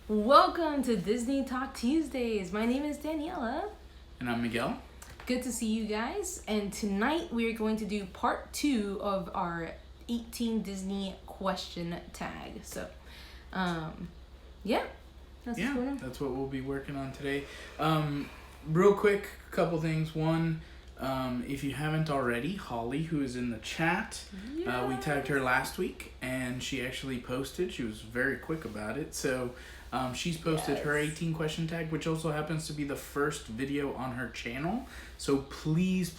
Welcome to Disney Talk Tuesdays. My name is Daniela. And I'm Miguel. Good to see you guys. And tonight we are going to do part 2 of our 18 Disney question tag. So, yeah. That's That's what we'll be working on today. Real quick, a couple things. One, if you haven't already, Hollie, who is in the chat, we tagged her last week, and she actually posted. She was very quick about it. So she's posted her 18 question tag, which also happens to be the first video on her channel. So please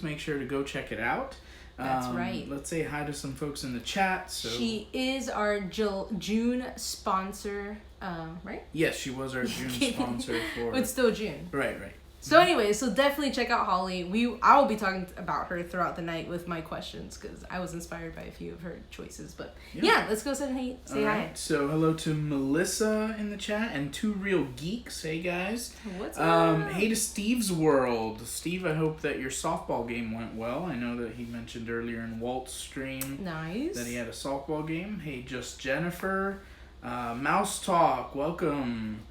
make sure to go check it out. That's right. Let's say hi to some folks in the chat. So she is our June sponsor, right? Yes, she was our June sponsor for... It's still June. Right. So anyway, definitely check out Hollie. I will be talking about her throughout the night with my questions because I was inspired by a few of her choices. But yeah let's go ahead and say hi. Right. So hello to Melissa in the chat and Two Real Geeks. Hey guys. What's up? Hey to Steve's World. Steve, I hope that your softball game went well. I know that he mentioned earlier in Walt's stream that he had a softball game. Hey, Just Jennifer. Mouse Talk, welcome.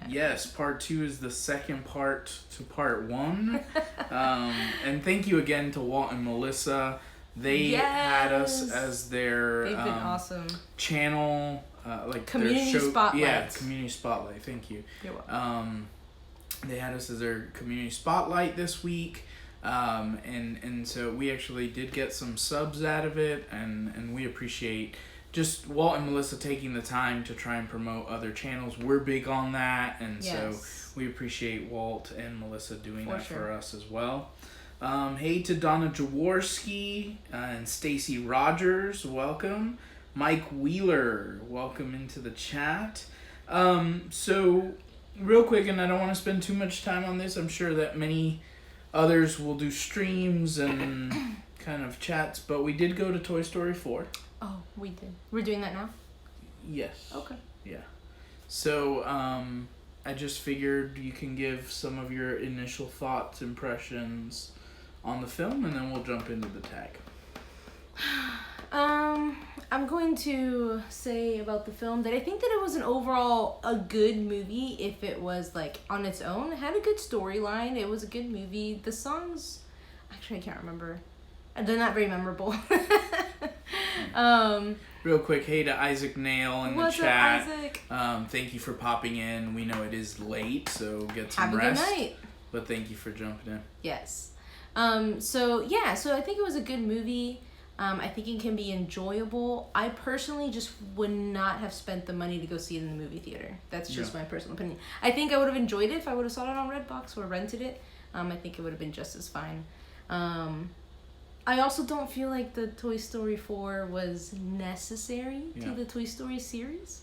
Yes, part 2 is the second part to part 1. And thank you again to Walt and Melissa. They had us as their They've been awesome channel, like community their show, spotlight. Yeah, community spotlight. Thank you. You're welcome. They had us as their community spotlight this week. And so we actually did get some subs out of it, and we appreciate just Walt and Melissa taking the time to try and promote other channels. We're big on that, and so we appreciate Walt and Melissa doing for us as well. Hey to Donna Jaworski and Stacy Rogers, welcome. Mike Wheeler, welcome into the chat. So real quick, and I don't want to spend too much time on this. I'm sure that many others will do streams and kind of chats, but we did go to Toy Story 4. Oh, we did. We're doing that now? Yes. Okay. Yeah. So, I just figured you can give some of your initial thoughts, impressions on the film, and then we'll jump into the tag. I'm going to say about the film that I think that it was a good movie if it was, like, on its own. It had a good storyline. It was a good movie. The songs... Actually, I can't remember. They're not very memorable. Real quick, hey to Isaac Nail in the chat. Up, Isaac? Thank you for popping in. We know it is late, so get some Have rest. Have a good night. But thank you for jumping in. Yes. So I think it was a good movie. I think it can be enjoyable. I personally just would not have spent the money to go see it in the movie theater. That's just my personal opinion. I think I would have enjoyed it if I would have saw it on Redbox or rented it. I think it would have been just as fine. I also don't feel like the Toy Story 4 was necessary to the Toy Story series.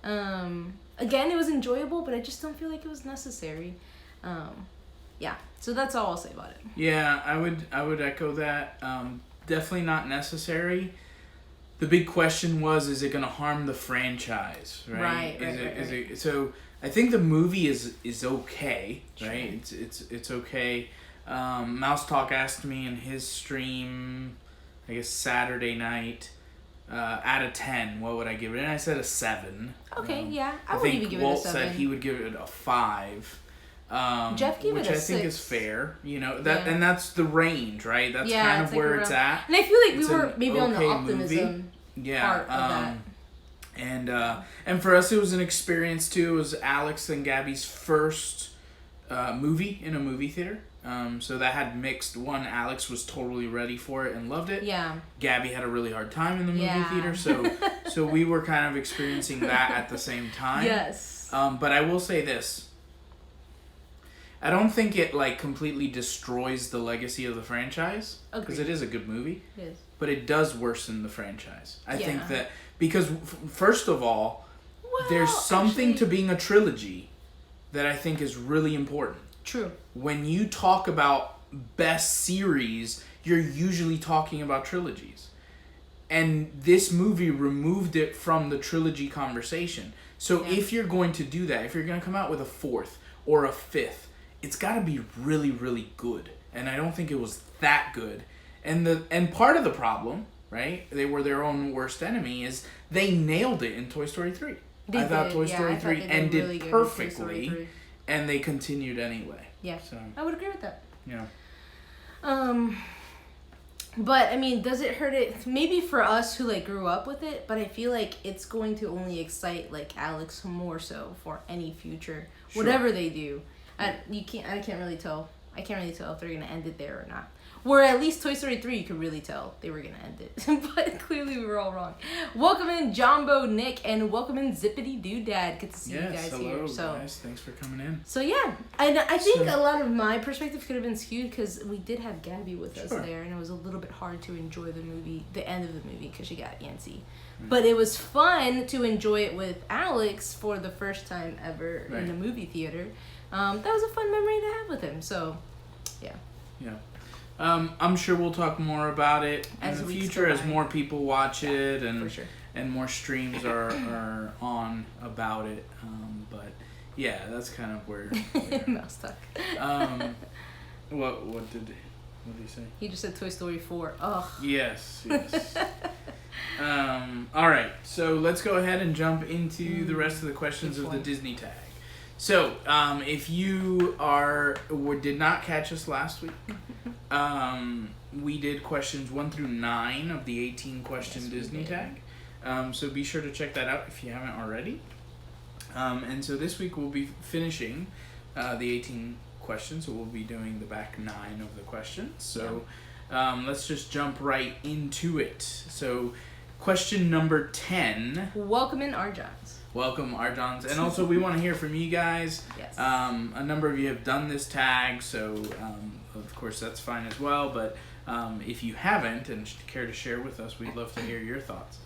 Again, it was enjoyable, but I just don't feel like it was necessary. So that's all I'll say about it. Yeah, I would echo that. Definitely not necessary. The big question was, is it going to harm the franchise, right? Right. So I think the movie is okay, right? It's okay. Mouse Talk asked me in his stream, I guess Saturday night, out of 10, what would I give it? And I said a 7. Okay, I would even give it a 7. Walt said he would give it a 5. Jeff gave it a 6. Which I think is fair, and that's the range, right? That's kind of where it's at. And I feel like we were maybe on the optimism part of that. And for us, it was an experience too. It was Alex and Gabby's first movie in a movie theater. So that had mixed. One, Alex was totally ready for it and loved it. Yeah. Gabby had a really hard time in the movie theater, so we were kind of experiencing that at the same time. Yes. But I will say this. I don't think it completely destroys the legacy of the franchise, because it is a good movie. It is. But it does worsen the franchise. I think that because first of all, there's something to being a trilogy that I think is really important. True. When you talk about best series, you're usually talking about trilogies. And this movie removed it from the trilogy conversation. So if you're going to do that, if you're going to come out with a 4th or a 5th, it's got to be really, really good. And I don't think it was that good. And part of the problem, right, they were their own worst enemy, is they nailed it in Toy Story 3. I thought Toy Story 3 ended really good perfectly, 3. and they continued anyway. Yeah, so I would agree with that. Yeah. But I mean, does it hurt it? Maybe for us who like grew up with it, but I feel like it's going to only excite like Alex more so for any future, whatever they do. I can't really tell. I can't really tell if they're gonna end it there or not. Where at least Toy Story 3, you could really tell they were gonna end it, but clearly we were all wrong. Welcome in Jumbo, Nick, and welcome in Zippity Doodad. Good to see you guys here. So guys, thanks for coming in. So yeah, and I think a lot of my perspective could have been skewed because we did have Gabby with us there, and it was a little bit hard to enjoy the movie, the end of the movie, because she got antsy. But it was fun to enjoy it with Alex for the first time ever in the movie theater. That was a fun memory to have with him. So, yeah. Yeah. I'm sure we'll talk more about it in the future as more people watch it and more streams are on about it. But yeah, that's kind of where Mouse talk. What did he say? He just said Toy Story 4. Ugh. Yes. All right, so let's go ahead and jump into the rest of the questions of the Disney tag. So, if you did not catch us last week, we did questions 1 through 9 of the 18-question Disney tag. So be sure to check that out if you haven't already. And so this week we'll be finishing the 18 questions, so we'll be doing the back 9 of the questions. So let's just jump right into it. So question number 10. Welcome in, Arjons. Welcome, Arjons. And also, we want to hear from you guys. Yes. A number of you have done this tag, so of course that's fine as well. But if you haven't and care to share with us, we'd love to hear your thoughts.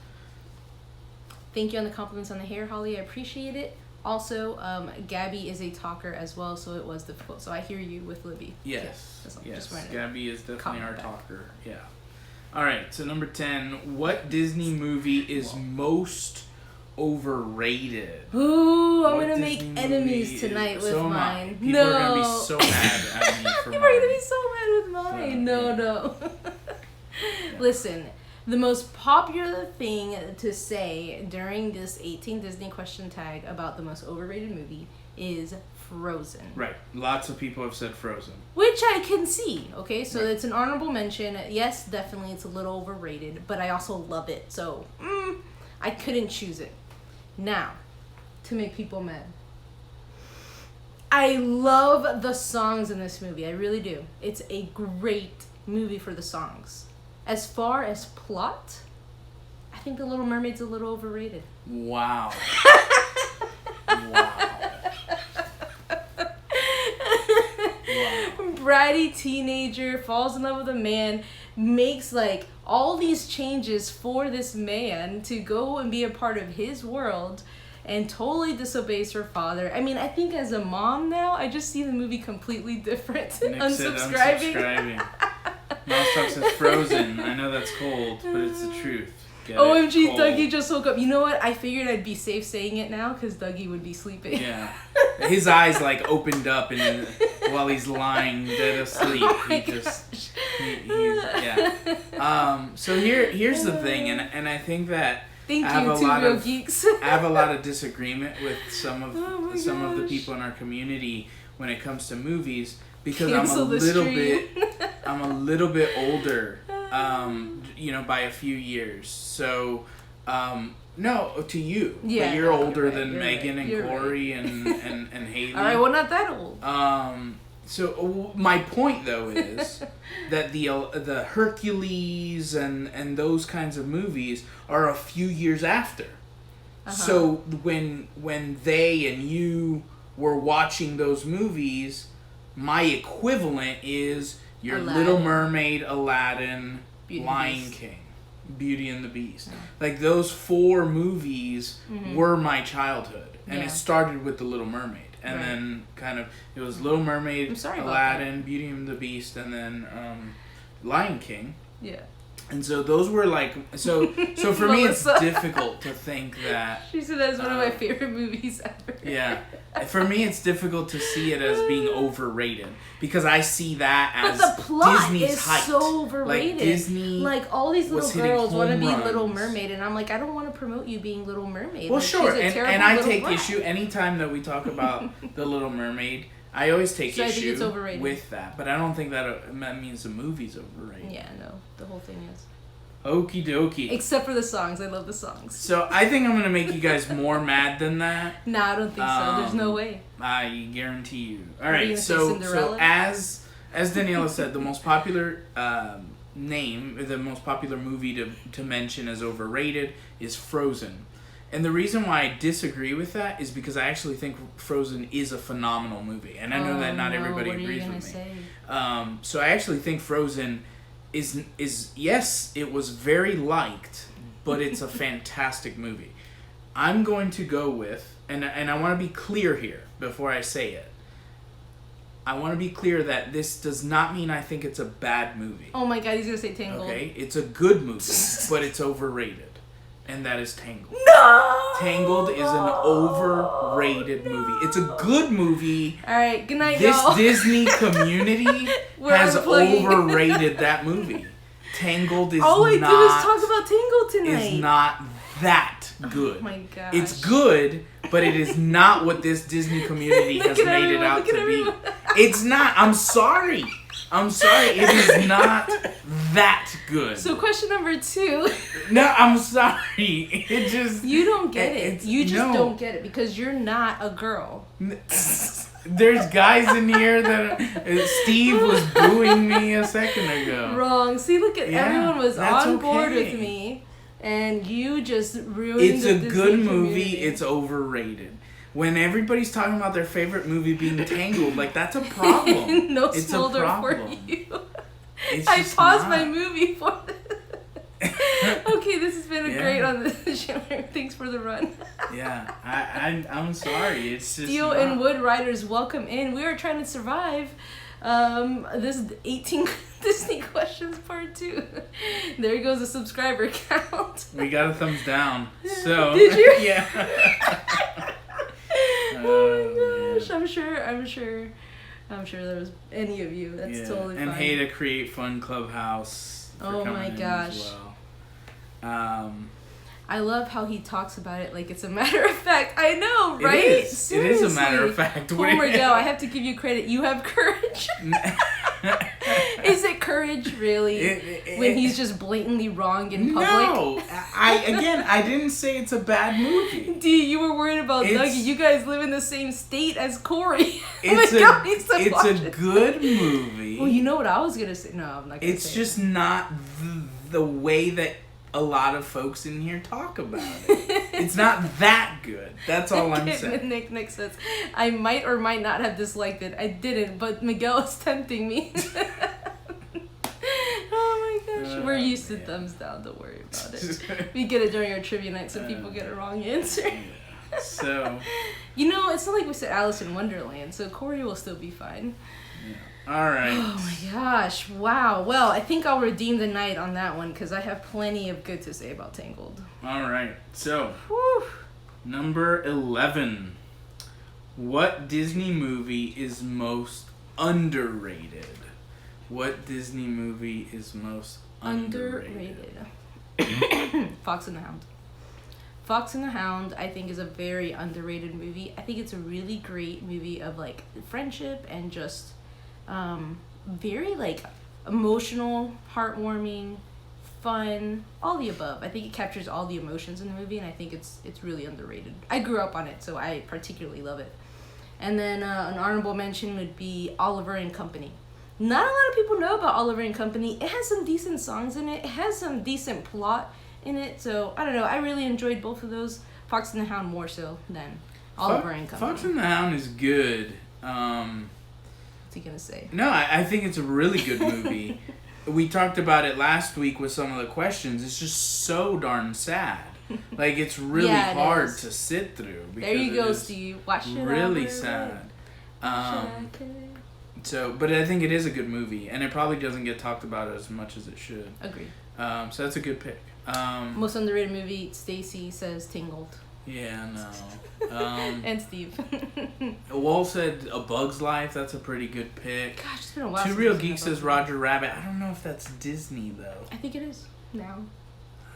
Thank you on the compliments on the hair, Holly. I appreciate it. Also, Gabby is a talker as well, so it was difficult. So I hear you with Libby. Yes. Yes. Gabby is definitely our talker. Yeah. All right. So number 10. What Disney movie is most overrated? Ooh, I'm gonna make enemies tonight with mine. People are gonna be so mad at me for People mine. are gonna be so mad with mine. No. Listen, the most popular thing to say during this 18 Disney question tag about the most overrated movie is Frozen. Right. Lots of people have said Frozen. Which I can see, okay? So it's an honorable mention. Yes, definitely it's a little overrated, but I also love it. So, I couldn't choose it. Now, to make people mad. I love the songs in this movie. I really do. It's a great movie for the songs. As far as plot, I think The Little Mermaid's a little overrated. Wow. Bratty teenager falls in love with a man, makes like all these changes for this man to go and be a part of his world, and totally disobeys her father. I mean, I think as a mom now, I just see the movie completely different. Nick unsubscribing. Mouse Talk says Frozen. I know that's cold, but it's the truth. OMG, Dougie just woke up. You know what? I figured I'd be safe saying it now because Dougie would be sleeping. Yeah. His eyes like opened up and while he's lying dead asleep. So here's the thing, and I think that I have a lot of disagreement with some of the people in our community when it comes to movies because I'm a little bit older. By a few years. So, no, to you. Yeah, but you're older than Megan and Corey and Haley. All right, well, not that old. So my point though is that the Hercules and those kinds of movies are a few years after. So when they and you were watching those movies, my equivalent is your Little Mermaid, Aladdin, Lion King, Beauty and the Beast. Like those 4 movies were my childhood, and it started with the Little Mermaid, and then kind of it was Little Mermaid, Aladdin, Beauty and the Beast, and then Lion King. Yeah. And so those were like so for me it's difficult to think that she said that's one of my favorite movies ever. Yeah. For me it's difficult to see it as being overrated because I see that as but the plot Disney's is height. so overrated. Like Disney like all these little girls want to be runs. Little Mermaid and I'm like I don't want to promote you being Little Mermaid. Well like, sure and I take brat. issue anytime that we talk about the Little Mermaid. I always take issue I think it's overrated. with that, but I don't think that means the movie's overrated. Yeah, no, the whole thing is. Okie dokie. Except for the songs, I love the songs. So I think I'm gonna make you guys more mad than that. Nah, I don't think so. There's no way. I guarantee you. All Are you right, gonna say so Cinderella? as Daniela said, the most popular the most popular movie to mention as overrated is Frozen. And the reason why I disagree with that is because I actually think Frozen is a phenomenal movie. And I know that not everybody agrees with me. Say? So I actually think Frozen is yes, it was very liked, but it's a fantastic movie. I'm going to go with, and I want to be clear here before I say it. I want to be clear that this does not mean I think it's a bad movie. Oh my god, he's gonna say Tangled. Okay, it's a good movie, but it's overrated. And that is Tangled. No! Tangled is an overrated movie. It's a good movie. Alright, good night, this y'all. Disney community has overrated that movie. Tangled is all I not... do is talk about Tangled tonight. Is not that good. Oh my gosh. It's good, but it is not what this Disney community has made it out to be. It's not. I'm sorry. It is not that good. So question number 2. No, I'm sorry. It just... You don't get it. You just don't get it because you're not a girl. There's guys in here that... Steve was booing me a second ago. Wrong. See, look at everyone was on board with me. And you just ruined It's the a Disney good movie. community. It's overrated. When everybody's talking about their favorite movie being Tangled, like, that's a problem. No it's smolder a problem. for you. I paused my movie for this. Okay, this has been a great on the show. Thanks for the run. Yeah, I'm sorry. It's just Steel and Wood Riders, welcome in. We are trying to survive this 18 Disney questions part 2. There goes a subscriber count. We got a thumbs down. So did you? Yeah. Oh my gosh! I'm sure there was any of you. That's totally fine. And hey to Create Fun Clubhouse. Oh my gosh. As well. I love how he talks about it like it's a matter of fact. I know, right? It is. Seriously. It is a matter of fact. Oh my god, I have to give you credit. You have courage. Is it courage, really? When he's just blatantly wrong in public? No. I didn't say it's a bad movie. D, you were worried about Dougie. You guys live in the same state as Corey. It's a good movie. Well, you know what I was going to say? No, I'm not going to say It's just not the way that a lot of folks in here talk about it. It's not that good. That's all I'm saying. Nick says, I might or might not have disliked it. I didn't, but Miguel is tempting me. Oh my gosh. We're used to thumbs down. Don't worry about it. We get it during our trivia night so people get a wrong answer. So. You know, it's not like we said Alice in Wonderland, so Corey will still be fine. Yeah. All right. Oh my gosh. Wow. Well, I think I'll redeem the night on that one because I have plenty of good to say about Tangled. All right. So, whew. Number 11. What Disney movie is most underrated? What Disney movie is most underrated? Fox and the Hound. Fox and the Hound, I think, is a very underrated movie. I think it's a really great movie of, like, friendship and just very, like, emotional, heartwarming, fun, all the above. I think it captures all the emotions in the movie, and I think it's really underrated. I grew up on it, so I particularly love it. And then an honorable mention would be Oliver and Company. Not a lot of people know about Oliver and Company. It has some decent songs in it. It has some decent plot in it. So, I don't know. I really enjoyed both of those. Fox and the Hound more so than Oliver and Company. Fox and the Hound is good. What's he gonna say? No, I think it's a really good movie. We talked about it last week with some of the questions. It's just so darn sad. Like, it's really hard to sit through. There you go, Steve. Watch it. Really sad. So, but I think it is a good movie, and it probably doesn't get talked about as much as it should. Agreed. So that's a good pick. Most underrated movie, Stacy says Tingled. Yeah, no. And Steve. Walt said A Bug's Life. That's a pretty good pick. Gosh, it's been a while. Two Real Geeks says Roger Rabbit. I don't know if that's Disney though. I think it is now.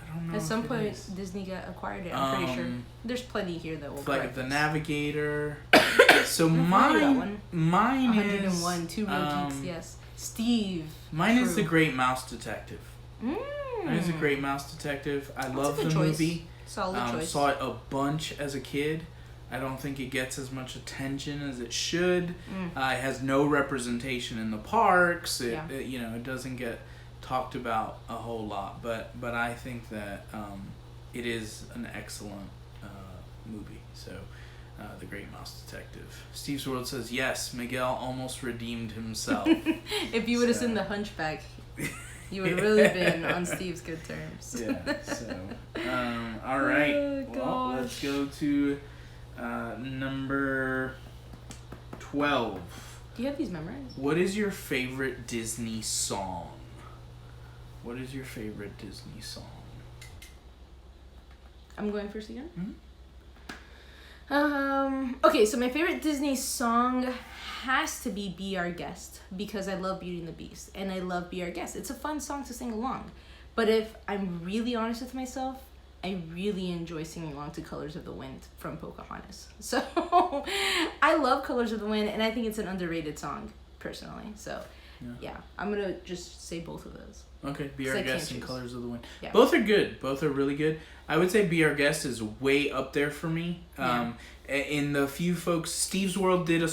I don't know. At some point, Disney got acquired it. I'm pretty sure. There's plenty here that will. Like The Navigator. So mine is 101. Two Real Geeks. Yes. Steve. Mine is The Great Mouse Detective. Mine is A Great Mouse Detective. I love the movie. Solid choice. Saw it a bunch as a kid. I don't think it gets as much attention as it should. It has no representation in the parks. It doesn't get talked about a whole lot. But I think that it is an excellent movie. So, The Great Mouse Detective. Steve's World says, yes, Miguel almost redeemed himself. If you would have seen The Hunchback, you would have really been on Steve's good terms. Yeah, so, all right. Oh, well, let's go to number 12. Do you have these memorized? What is your favorite Disney song? What is your favorite Disney song? I'm going first again? Mm-hmm. Okay, so my favorite Disney song has to be Our Guest, because I love Beauty and the Beast and I love Be Our Guest. It's a fun song to sing along. But if I'm really honest with myself, I really enjoy singing along to Colors of the Wind from Pocahontas. So I love Colors of the Wind, and I think it's an underrated song, personally. So yeah, I'm going to just say both of those. Okay, Be Our Guest and Colors of the Wind. Yeah. Both are good. Both are really good. I would say Be Our Guest is way up there for me. In the few folks, Steve's World did a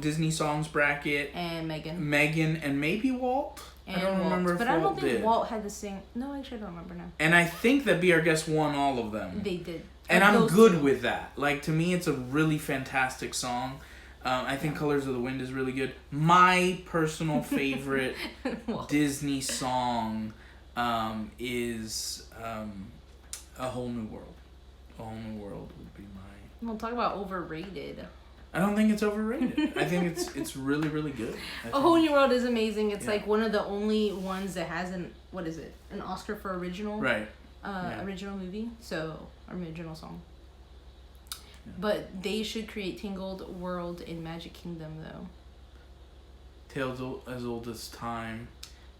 Disney songs bracket. And Megan. And maybe Walt. And I don't remember if But I don't Walt think did. Walt had the same. No, actually, I don't remember now. And I think that Be Our Guest won all of them. They did. And I'm good with that. Like, to me, it's a really fantastic song. I think Colors of the Wind is really good. My personal favorite Disney song is A Whole New World. A Whole New World would be mine. We'll talk about overrated. I don't think it's overrated. I think it's really, really good. A Whole New World is amazing. It's like one of the only ones that has an Oscar for original. Right. Original movie. So, original song. Yeah. But they should create Tingled World in Magic Kingdom, though. Tales as Old as Time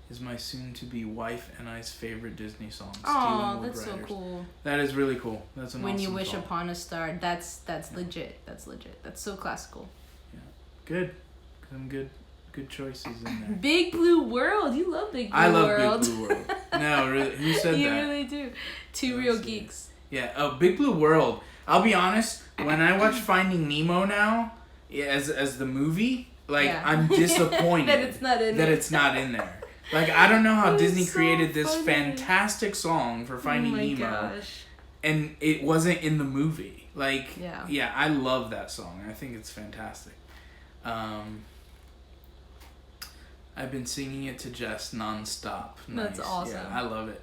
is my soon-to-be wife and I's favorite Disney song. Oh, that's so cool. That is really cool. That's an When awesome You Wish song. Upon a Star. That's legit. That's legit. That's so classical. Yeah. Good. Some good choices in there. Big Blue World. You love Big Blue World. I love Big Blue World. No, really. Who said you that? You really do. Two Real Geeks. Yeah. Oh, Big Blue World. I'll be honest. When I watch Finding Nemo now, as the movie, I'm disappointed that it's not in there. Like, I don't know how Disney so created this funny. fantastic song for Finding Nemo, gosh. and it wasn't in the movie. Like, yeah, I love that song. I think it's fantastic. I've been singing it to Jess nonstop. Nice. That's awesome. Yeah, I love it.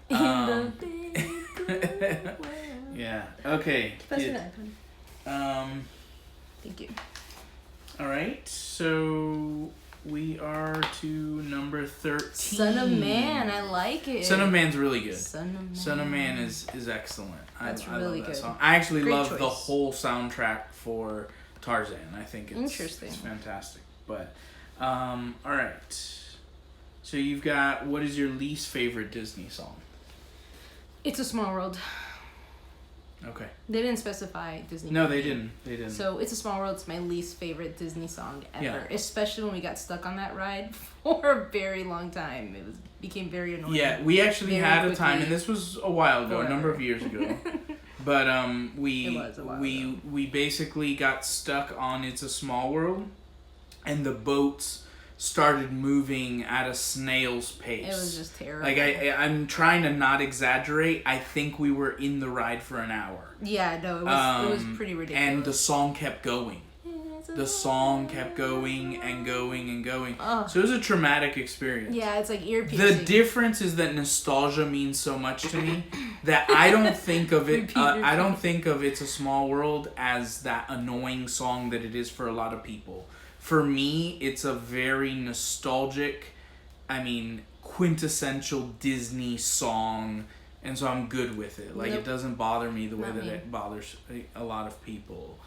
In the big blue world. Yeah. Okay. Thank you. All right. So we are to number 13. Son of Man. I like it. Son of Man's really good. Son of Man is excellent. That's I really love that good. song. I actually Great love choice. the whole soundtrack for Tarzan. I think it's interesting. It's fantastic. But all right. So you've got, what is your least favorite Disney song? It's a Small World. Okay. They didn't specify Disney. No, they didn't. So It's a Small World is my least favorite Disney song ever. Yeah. Especially when we got stuck on that ride for a very long time. It became very annoying. Yeah, we actually had a time, and this was a while ago, a number of years ago. But we basically got stuck on It's a Small World, and the boats started moving at a snail's pace. It was just terrible. Like, I'm trying to not exaggerate. I think we were in the ride for an hour. Yeah, no, it was pretty ridiculous. And the song kept going. The song kept going and going and going. So it was a traumatic experience. Yeah, it's like ear piercing. The difference is that nostalgia means so much to me that I don't think of it. I don't think of It's a Small World as that annoying song that it is for a lot of people. For me, it's a very nostalgic, quintessential Disney song, and so I'm good with it. Like, it doesn't bother me the way that it bothers a lot of people.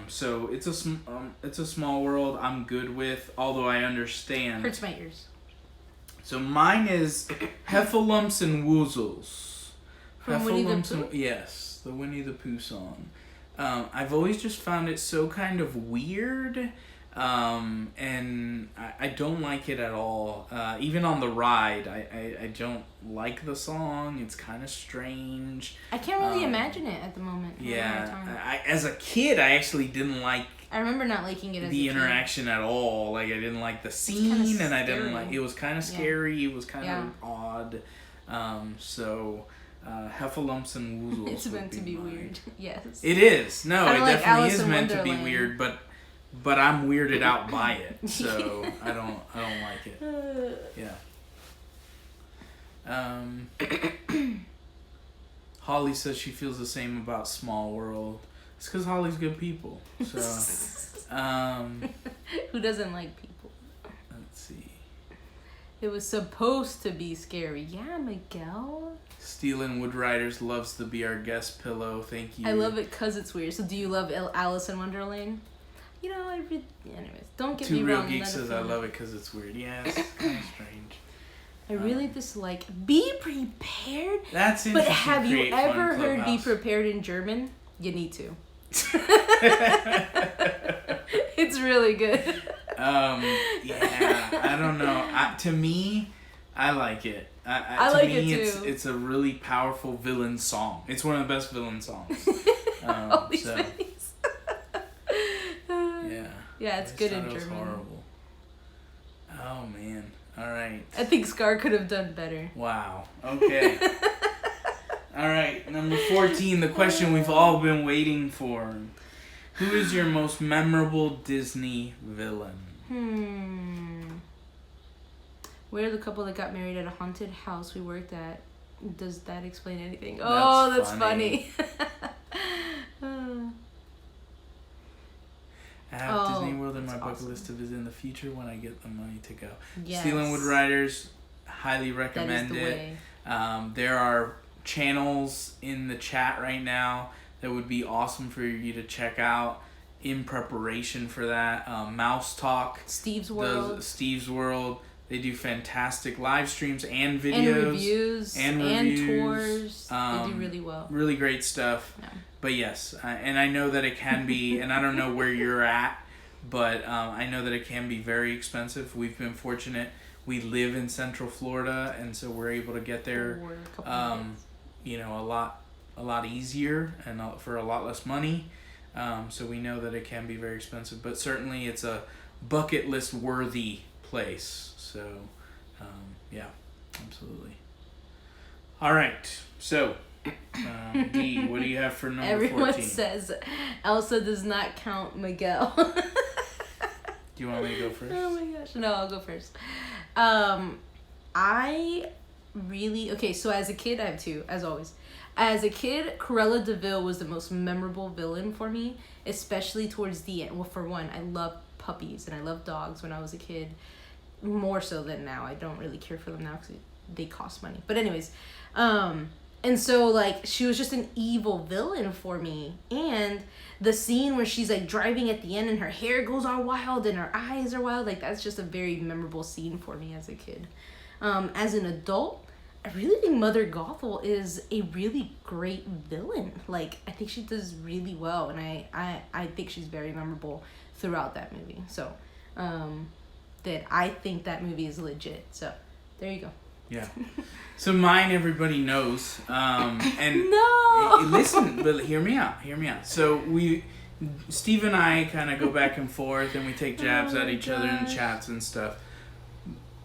So it's a small world I'm good with, although I understand. Hurts my ears. So mine is Heffalumps and Woozles. From Winnie the Pooh? Yes, the Winnie the Pooh song. I've always just found it so kind of weird, and I don't like it at all. Even on the ride, I don't like the song. It's kind of strange. I can't really imagine it at the moment. Yeah, as a kid, I actually didn't like. I remember not liking it as the a kid. interaction at all. Like, I didn't like the scene, and I didn't like. It was kind of scary. Yeah. It was kind of odd. Heffalumps and Woozles. It's meant to be weird. Yes. It is. No, kinda it like definitely Alice is in meant to be Wonderland. weird, but I'm weirded out by it, so I don't like it. Yeah. Hollie says she feels the same about Small World. It's because Hollie's good people. So, who doesn't like people? Let's see. It was supposed to be scary. Yeah, Miguel. Stealing Wood Riders loves to be our guest pillow. Thank you. I love it because it's weird. So do you love Alice in Wonderland? You know, anyways, don't get me wrong. Two Real Geeks says I love it because it's weird. Yeah, it's kind of strange. I really dislike Be Prepared. That's interesting. But have you ever heard Be Prepared in German? You need to. It's really good. Yeah, I don't know. To me, I like it. I like it too. It's a really powerful villain song. It's one of the best villain songs. All these things. Yeah. Yeah, it's good in German. It was horrible. Oh man. All right. I think Scar could have done better. Wow. Okay. All right. Number 14. The question we've all been waiting for. Who is your most memorable Disney villain? We're the couple that got married at a haunted house we worked at. Does that explain anything? That's funny. I have Disney World in my bucket list to visit in the future when I get the money to go. Yes. Stealing Wood Riders, highly recommend it. There are channels in the chat right now that would be awesome for you to check out in preparation for that. Mouse Talk. Steve's World. Steve's World. They do fantastic live streams and videos. And tours. They do really well. Really great stuff. Yeah. But yes, and I know that it can be, and I don't know where you're at, but I know that it can be very expensive. We've been fortunate. We live in Central Florida, and so we're able to get there, a lot easier and for a lot less money. So we know that it can be very expensive, but certainly it's a bucket list worthy place. So, yeah, absolutely. All right, so. D, what do you have for number 14? Everyone says Elsa does not count Miguel. Do you want me to go first? Oh my gosh. No, I'll go first. So as a kid, I have two, as always. As a kid, Cruella de Vil was the most memorable villain for me, especially towards the end. Well, for one, I loved puppies and I loved dogs when I was a kid, more so than now. I don't really care for them now because they cost money. But anyways, and so, like, she was just an evil villain for me. And the scene where she's, like, driving at the end and her hair goes all wild and her eyes are wild, like, that's just a very memorable scene for me as a kid. As an adult, I really think Mother Gothel is a really great villain. Like, I think she does really well, and I think she's very memorable throughout that movie. So, that I think that movie is legit. So, there you go. Yeah. So mine, everybody knows. And no! Listen, but hear me out. So Steve and I kind of go back and forth, and we take jabs at each other in chats and stuff.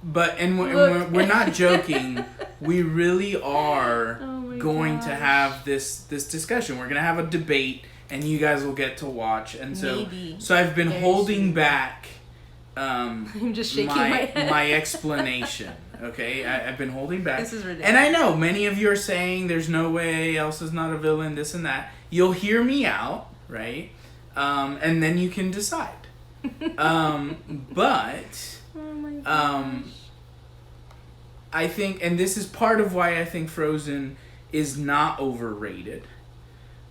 But we're not joking. We really are going to have this discussion. We're gonna have a debate, and you guys will get to watch. And so I've been holding back. I'm just shaking my head. My explanation. Okay, I've been holding back. This is ridiculous. And I know many of you are saying there's no way Elsa's not a villain, this and that. You'll hear me out, right? And then you can decide. Oh my gosh. I think, and this is part of why I think Frozen is not overrated.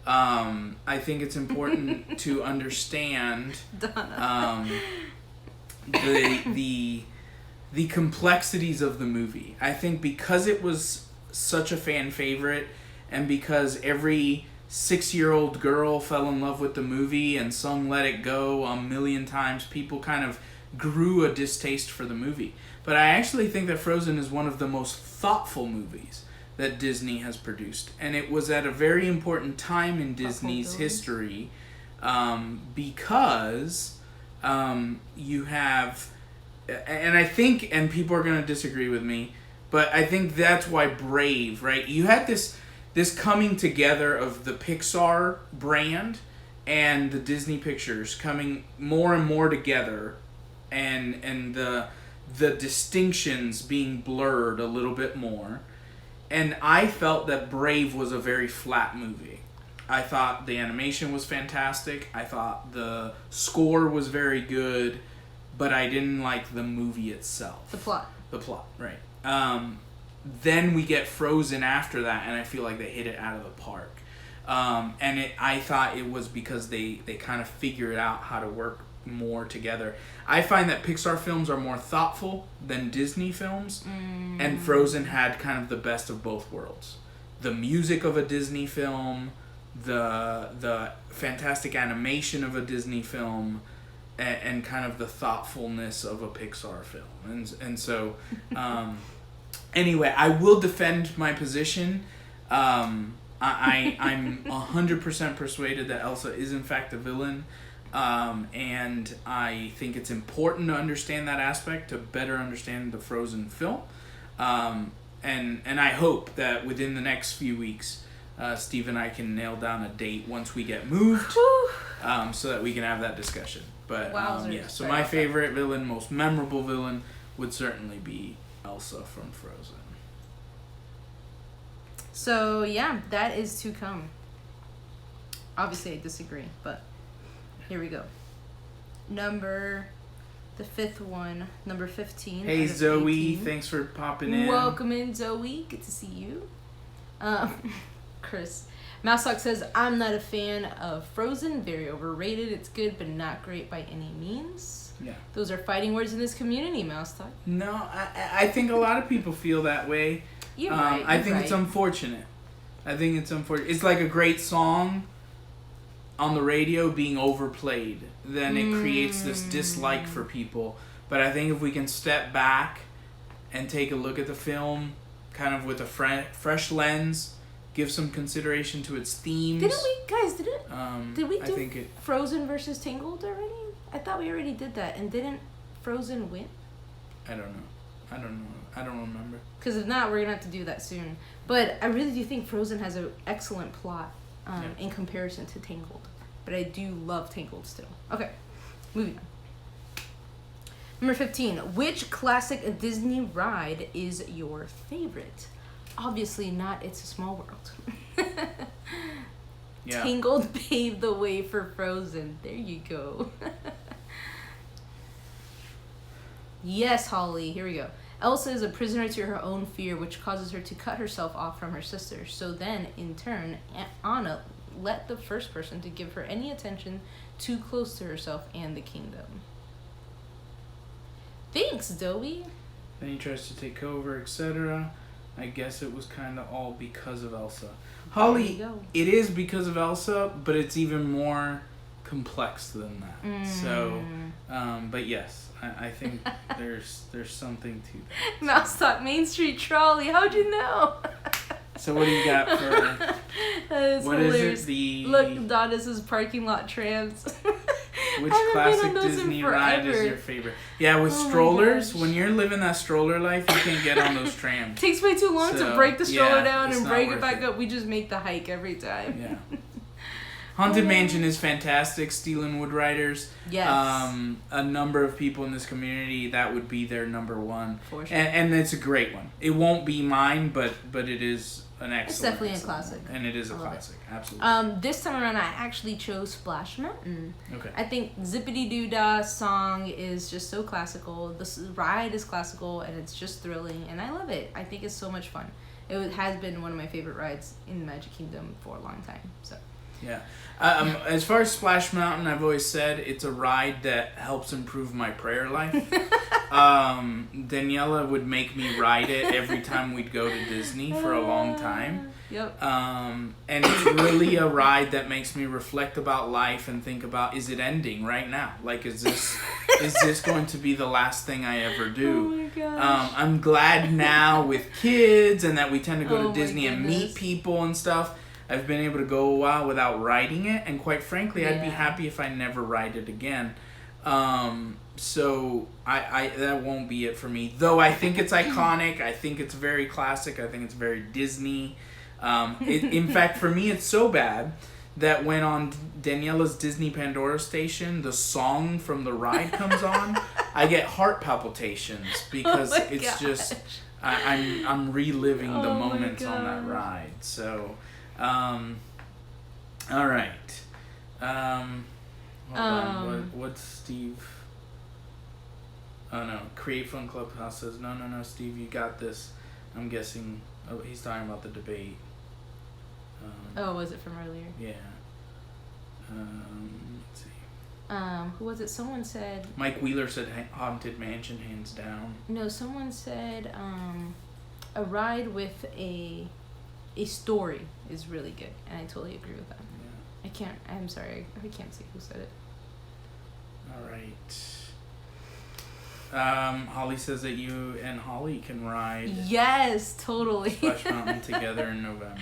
I think it's important to understand the complexities of the movie. I think because it was such a fan favorite, and because every 6-year-old girl fell in love with the movie and sung Let It Go a million times, people kind of grew a distaste for the movie. But I actually think that Frozen is one of the most thoughtful movies that Disney has produced. And it was at a very important time in Disney's history, because you have, and I think, and people are going to disagree with me, but I think that's why Brave, right? You had this coming together of the Pixar brand and the Disney Pictures coming more and more together, and the distinctions being blurred a little bit more. And I felt that Brave was a very flat movie. I thought the animation was fantastic. I thought the score was very good, but I didn't like the movie itself. The plot, right. Then we get Frozen after that, and I feel like they hit it out of the park. I thought it was because they kind of figured out how to work more together. I find that Pixar films are more thoughtful than Disney films, and Frozen had kind of the best of both worlds. The music of a Disney film, the fantastic animation of a Disney film, and kind of the thoughtfulness of a Pixar film. And so, anyway, I will defend my position. I'm 100% persuaded that Elsa is in fact a villain. And I think it's important to understand that aspect to better understand the Frozen film. And I hope that within the next few weeks, Steve and I can nail down a date once we get moved, so that we can have that discussion. But so my favorite villain, most memorable villain, would certainly be Elsa from Frozen. So yeah, that is to come. Obviously I disagree, but here we go. The fifth one, number 15. Hey Zoe, 18. Thanks for popping in. Welcome in, Zoe. Good to see you. Chris. Mousesock says, I'm not a fan of Frozen. Very overrated. It's good, but not great by any means. Yeah. Those are fighting words in this community, Mousesock. No, I think a lot of people feel that way. You're right. I think it's unfortunate. It's like a great song on the radio being overplayed. Then it creates this dislike for people. But I think if we can step back and take a look at the film kind of with a fresh lens, give some consideration to its themes. Did we do Frozen versus Tangled already? I thought we already did that. And didn't Frozen win? I don't know. I don't remember. Because if not, we're going to have to do that soon. But I really do think Frozen has an excellent plot in comparison to Tangled. But I do love Tangled still. Okay, moving on. Number 15. Which classic Disney ride is your favorite? Obviously not It's a Small World. Yeah. Tangled paved the way for Frozen. There you go. Yes, Holly. Here we go. Elsa is a prisoner to her own fear, which causes her to cut herself off from her sister. So then, in turn, Anna let the first person to give her any attention too close to herself and the kingdom. Thanks, Zoe. Then he tries to take over, etc. I guess it was kind of all because of Elsa. Holly, it is because of Elsa, but it's even more complex than that. So, but yes, I think there's something to that. Mouse Talk Main Street Trolley. How'd you know? So what do you got for? What hilarious. Is it? Look, Donna's parking lot trams. Which classic Disney ride is your favorite? Yeah, with strollers, when you're living that stroller life, you can't get on those trams. It takes way too long to break the stroller down and break it back up. We just make the hike every time. Yeah. Haunted Mansion is fantastic. Steel and Wood Riders. Yes. A number of people in this community, that would be their number one. For sure. And it's a great one. It won't be mine, but it is an excellent. It's definitely excellent a classic. One. And it is a classic, absolutely. This time around, I actually chose Splash Mountain. Okay. I think Zippity Doo Dah song is just so classical. The ride is classical, and it's just thrilling, and I love it. I think it's so much fun. It has been one of my favorite rides in the Magic Kingdom for a long time. So. Yeah. As far as Splash Mountain, I've always said it's a ride that helps improve my prayer life. Daniela would make me ride it every time we'd go to Disney for a long time. Yep. And it's really a ride that makes me reflect about life and think about, is it ending right now? Like, is this going to be the last thing I ever do? Oh my gosh. I'm glad now with kids and that we tend to go to Disney and meet people and stuff. I've been able to go a while without riding it, and quite frankly, I'd be happy if I never ride it again. So I that won't be it for me. Though I think it's iconic. I think it's very classic. I think it's very Disney. In fact, for me, it's so bad that when on Daniela's Disney Pandora station, the song from the ride comes on, I get heart palpitations because it's just I'm reliving the moments on that ride. So. All right. Hold on. What's Steve? Oh no. Create Fun Clubhouse says no, Steve, you got this. I'm guessing. Oh, he's talking about the debate. Was it from earlier? Yeah. Let's see. Who was it? Someone said. Mike Wheeler said Haunted Mansion, hands down. No, someone said a ride with a story is really good, and I totally agree with that. Yeah. I'm sorry, I can't see who said it. All right. Holly says that you and Hollie can ride. Yes, totally. Splash Mountain together in November.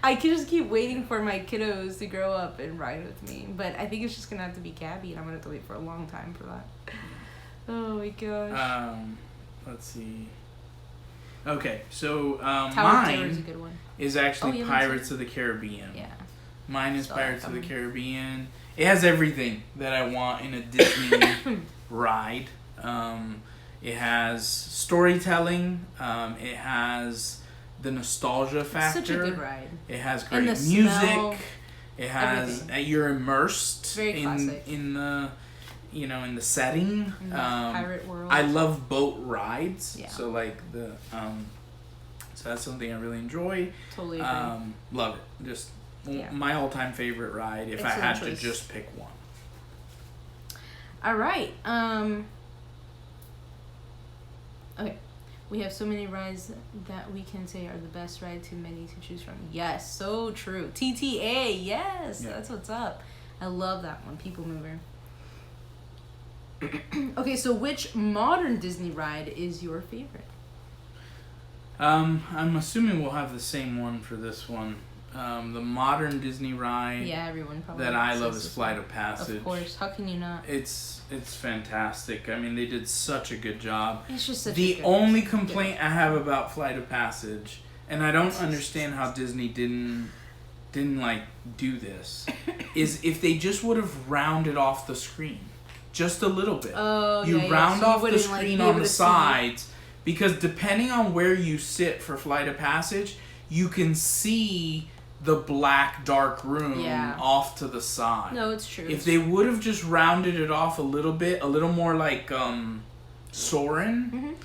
I can just keep waiting for my kiddos to grow up and ride with me, but I think it's just gonna have to be Gabby, and I'm gonna have to wait for a long time for that. Oh my gosh. Let's see. Okay, so mine is actually Pirates of the Caribbean. Yeah. Mine is Pirates of the Caribbean. It has everything that I want in a Disney ride. It has storytelling. It has the nostalgia factor. It's such a good ride. It has great music. Smell, it has you're immersed in the in the setting. In the pirate world. I love boat rides. Yeah. So like so that's something I really enjoy. Totally agree. Love it. Just my all-time favorite ride if I had to just pick one. All right. Okay. We have so many rides that we can say are the best ride, too many to choose from. Yes, so true. TTA, yes, that's what's up. I love that one, People Mover. Okay, so which modern Disney ride is your favorite? I'm assuming we'll have the same one for this one. The modern Disney ride everyone probably that I love is Flight of Passage. Of course, how can you not? It's fantastic. I mean, they did such a good job. It's just such the only complaint I have about Flight of Passage, and I don't understand how Disney didn't like do this, is if they just would have rounded off the screen just a little bit. You round off the screen on the sides, because depending on where you sit for Flight of Passage, you can see the black dark room off to the side. No, it's true. If they would have just rounded it off a little bit, a little more like Soarin',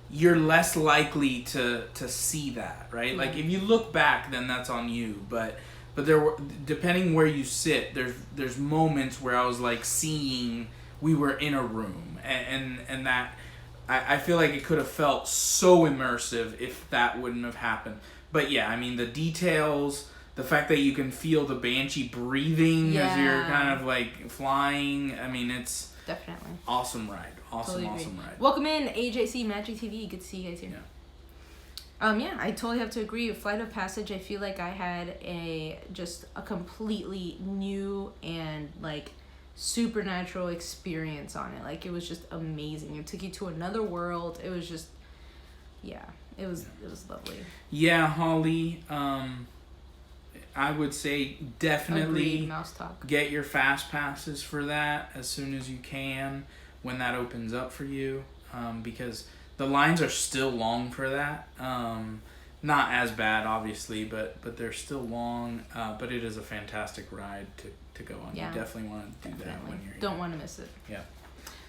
you're less likely to see that, right? Mm-hmm. Like if you look back, then that's on you. But there were, depending where you sit, there's moments where I was like seeing we were in a room, and that I feel like it could have felt so immersive if that wouldn't have happened. But yeah, I mean the details. The fact that you can feel the Banshee breathing as you're kind of like flying. I mean, it's definitely awesome ride. Awesome ride. Welcome in, AJC Magic TV. Good to see you guys here. Yeah. I totally have to agree. Flight of Passage, I feel like I had just a completely new and like supernatural experience on it. Like it was just amazing. It took you to another world. It was just, it was lovely. Yeah, Holly. I would say definitely get your fast passes for that as soon as you can when that opens up for you, because the lines are still long for that. not as bad, obviously, but they're still long. But it is a fantastic ride to go on. Yeah. You definitely want to do that when you're here. Don't want to miss it. Yeah.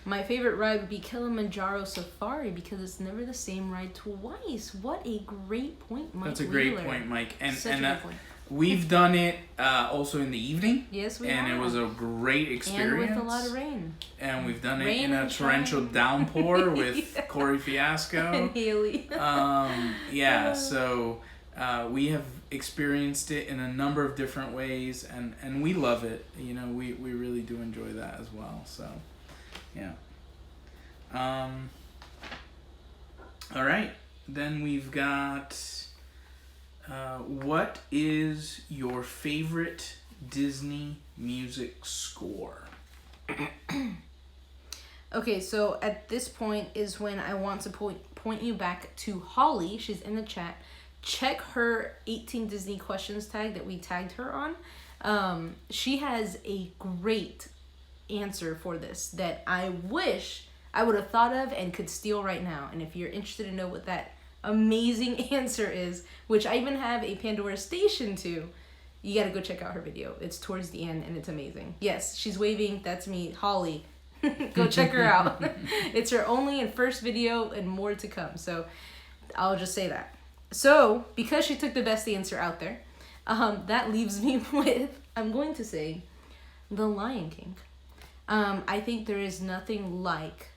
My favorite ride would be Kilimanjaro Safari because it's never the same ride twice. What a great point, Mike. That's a great point, Mike. Such a good point. We've done it also in the evening. Yes, we have. And it was a great experience. And with a lot of rain. And we've done it in a torrential downpour with Corey Fiasco. And Haley. So we have experienced it in a number of different ways, and we love it. You know, we really do enjoy that as well. So, yeah. All right. Then we've got... what is your favorite Disney music score? Okay, so at this point is when I want to point you back to Hollie. She's in the chat. Check her 18 Disney questions tag that we tagged her on. She has a great answer for this that I wish I would have thought of and could steal right now. And if you're interested to know what that amazing answer is, which I even have a Pandora station to, you gotta go check out her video. It's towards the end and it's amazing. Yes, she's waving. That's me, Hollie. Go check her out. It's her only and first video and more to come. So I'll just say that. So because she took the best answer out there, that leaves me with, I'm going to say, The Lion King. I think there is nothing like,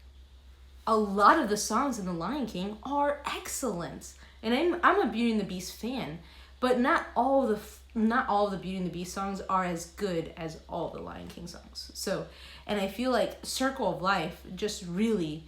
a lot of the songs in The Lion King are excellent. And I'm a Beauty and the Beast fan, but not all the Beauty and the Beast songs are as good as all the Lion King songs. So, and I feel like Circle of Life just really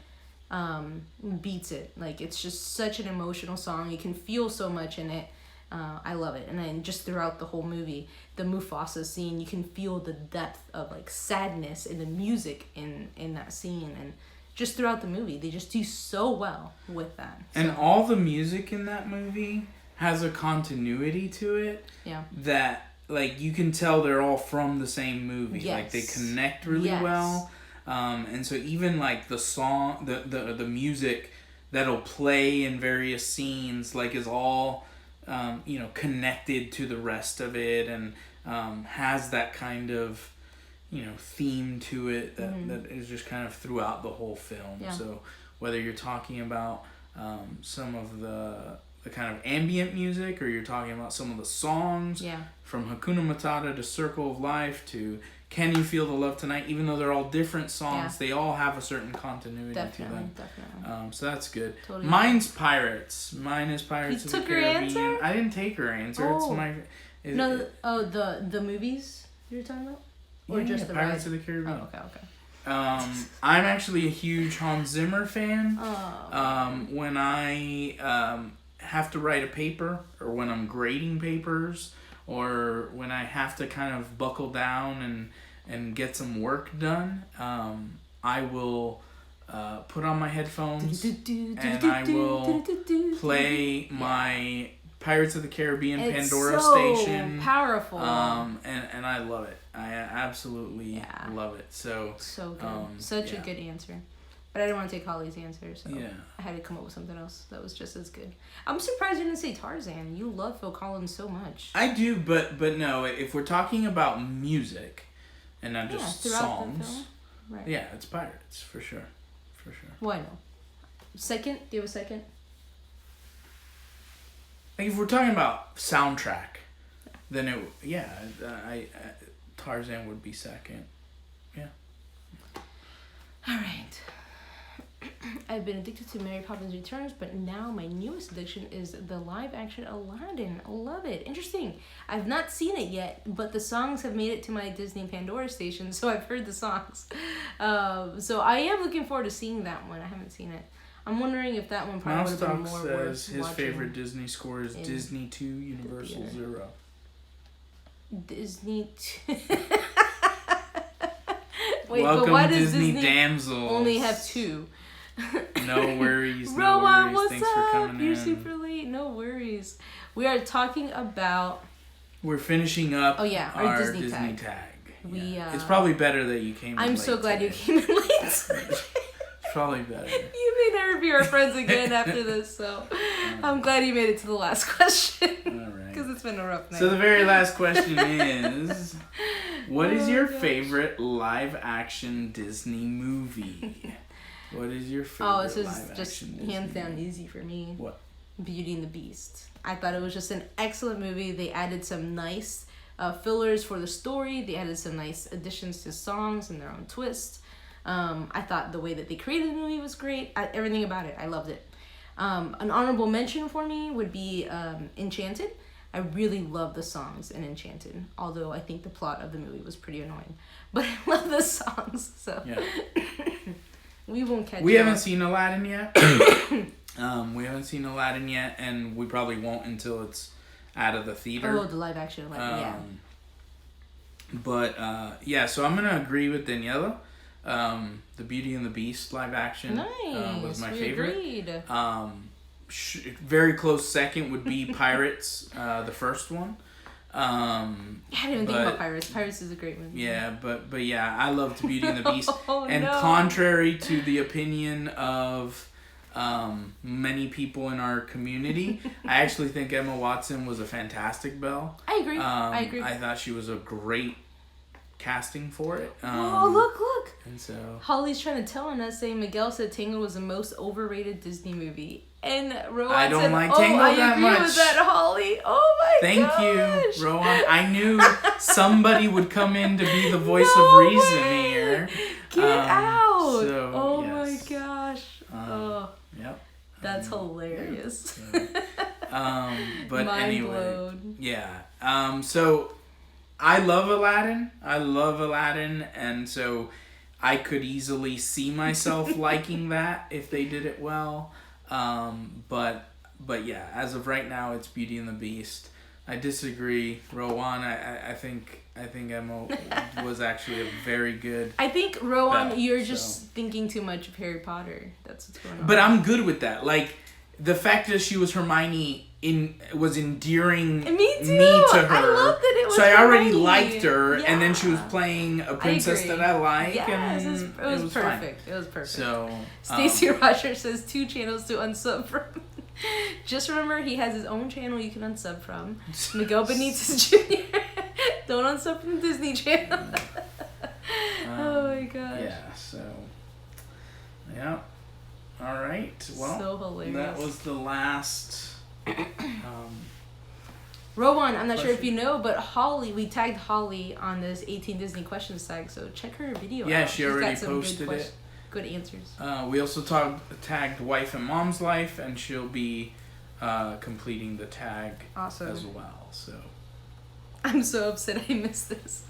beats it. Like, it's just such an emotional song. You can feel so much in it. I love it. And then just throughout the whole movie, the Mufasa scene, you can feel the depth of like sadness in the music in that scene. And just throughout the movie, they just do so well with that. So. And all the music in that movie has a continuity to it. Yeah. That, like, you can tell they're all from the same movie. Yes. Like, they connect really well. And so even, like, the song, the music that'll play in various scenes, like, is all, connected to the rest of it and has that kind of, theme to it that is just kind of throughout the whole film. Yeah. So whether you're talking about some of the kind of ambient music, or you're talking about some of the songs from Hakuna Matata to Circle of Life to Can You Feel the Love Tonight, even though they're all different songs, they all have a certain continuity to them. Definitely. So that's good. Totally. Mine's Pirates. Mine is Pirates of the Caribbean. Her answer? I didn't take her answer. Oh. It's the movies you're talking about? Or just the Pirates ride? of the Caribbean. Oh, okay. I'm actually a huge Hans Zimmer fan. Oh. When I have to write a paper, or when I'm grading papers, or when I have to kind of buckle down and get some work done, I will put on my headphones and I will play my Pirates of the Caribbean Pandora station. Powerful. And I love it. I absolutely love it. So good. Such a good answer. But I didn't want to take Hollie's answer, so I had to come up with something else that was just as good. I'm surprised you didn't say Tarzan. You love Phil Collins so much. I do, but no, if we're talking about music and not just songs, the film. Right. Yeah, it's Pirates, for sure. Why no? Second? Do you have a second? Like, if we're talking about soundtrack, then Tarzan would be second. Yeah. All right. I've been addicted to Mary Poppins Returns, but now my newest addiction is the live-action Aladdin. I love it. Interesting. I've not seen it yet, but the songs have made it to my Disney Pandora station, so I've heard the songs. So I am looking forward to seeing that one. I haven't seen it. I'm wondering if that one probably would have been more worth says his favorite Disney score is Disney 2, Universal 0. Disney 2... Wait, Welcome, but why does Disney Disney damsels. only have 2? No worries, no Rowan, worries. what's Thanks up? for coming You're in. super late. No worries. We are talking about... We're finishing up our Disney tag. It's probably better that you came in late I'm so glad today. you came in late. probably better. You may never be our friends again after this, so I'm glad you made it to the last question. All right. Because it's been a rough night. So the very last question is, what is your favorite live-action Disney movie? What is your favorite this is live-action just Disney hands down movie? easy for me. What? Beauty and the Beast. I thought it was just an excellent movie. They added some nice fillers for the story. They added some nice additions to songs and their own twist. I thought the way that they created the movie was great. Everything about it, I loved it. An honorable mention for me would be Enchanted. I really love the songs in Enchanted, although I think the plot of the movie was pretty annoying. But I love the songs, so yeah. We won't catch. We haven't seen Aladdin yet. We haven't seen Aladdin yet, and we probably won't until it's out of the theater. Oh, the live action Aladdin, yeah. But yeah, so I'm gonna agree with Daniela. The Beauty and the Beast live action was my favorite. Agreed. Very close second would be Pirates, the first one. I didn't even think about Pirates. Pirates is a great movie. Yeah, but yeah, I loved Beauty and the Beast. And no. contrary to the opinion of many people in our community, I actually think Emma Watson was a fantastic Belle. I agree. I agree. I thought she was a great casting for it. Oh, look. And so Hollie's trying to tell on us, saying Miguel said Tangled was the most overrated Disney movie. And Rowan I don't said, like Tangled that much. I agree with that, Holly. Oh my gosh. Thank you, Rowan. I knew somebody would come in to be the voice of reason here. Get out. So, oh yes. my gosh. Yep. That's hilarious. Yeah, so, but Mind anyway. blown. Yeah. So I love Aladdin, and so I could easily see myself liking that if they did it well. But yeah, as of right now, it's Beauty and the Beast. I disagree, Rowan. I think Emma was actually a very good. I think Rowan, Belle, you're just thinking too much of Harry Potter. That's what's going on. But I'm good with that. Like the fact that she was Hermione was endearing me too. to her. I love that it was. So I already Hermione. liked her, Yeah. and then she was playing a princess that I like. Yes, and it was perfect. Fine. It was perfect. So Stacey Rogers says 2 channels to unsub from. Just remember, he has his own channel you can unsub from. Miguel Benitez Jr. Don't unsub from the Disney Channel. Oh my gosh. Yeah. So. Yeah. All right. Well, so hilarious. that was the last. Rowan, I'm not sure if you know, but Holly, we tagged Holly on this 18 Disney questions tag, so check her video out. Yeah, she already got some posted it. Good answers. We also tagged Wife and Mom's Life, and she'll be completing the tag as well. So I'm so upset I missed this.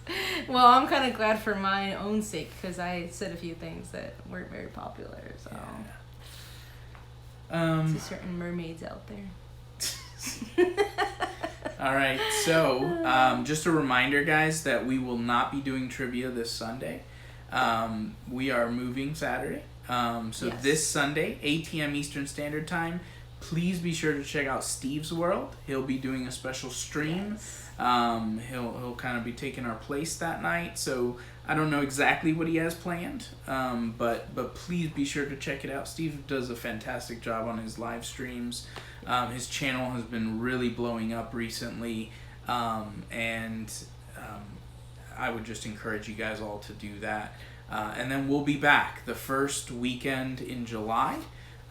Well, I'm kind of glad for my own sake because I said a few things that weren't very popular. So there's certain mermaids out there. All right, so just a reminder, guys, that we will not be doing trivia this Sunday. We are moving Saturday. This Sunday, 8 p.m. Eastern Standard Time, please be sure to check out Steve's World. He'll be doing a special stream. Yes. He'll kind of be taking our place that night. So I don't know exactly what he has planned, but please be sure to check it out. Steve does a fantastic job on his live streams. His channel has been really blowing up recently, and I would just encourage you guys all to do that. And then we'll be back the first weekend in July,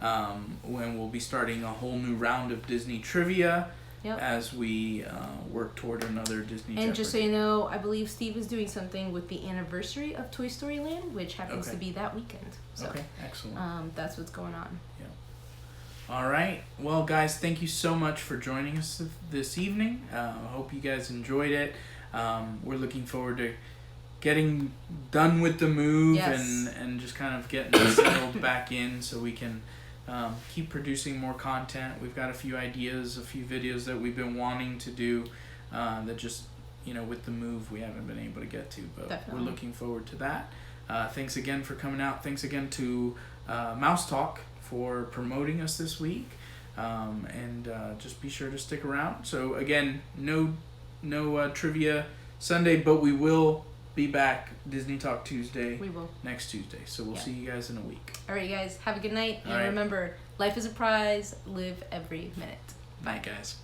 when we'll be starting a whole new round of Disney trivia. Yep. As we work toward another Disney Jeopardy. And just so you know, I believe Steve is doing something with the anniversary of Toy Story Land, which happens to be that weekend. So, okay, excellent. That's what's going on. Yeah. All right. Well, guys, thank you so much for joining us this evening. I hope you guys enjoyed it. We're looking forward to getting done with the move and just kind of getting settled back in so we can keep producing more content. We've got a few ideas, a few videos that we've been wanting to do that just, with the move we haven't been able to get to, but Definitely. We're looking forward to that. Thanks again for coming out. Thanks again to Mouse Talk for promoting us this week. And just be sure to stick around. So again, no trivia Sunday, but we will be back Disney Talk Tuesday. We will. Next Tuesday. So we'll see you guys in a week. All right, you guys. Have a good night. All And right. remember, life is a prize. Live every minute. Bye, guys.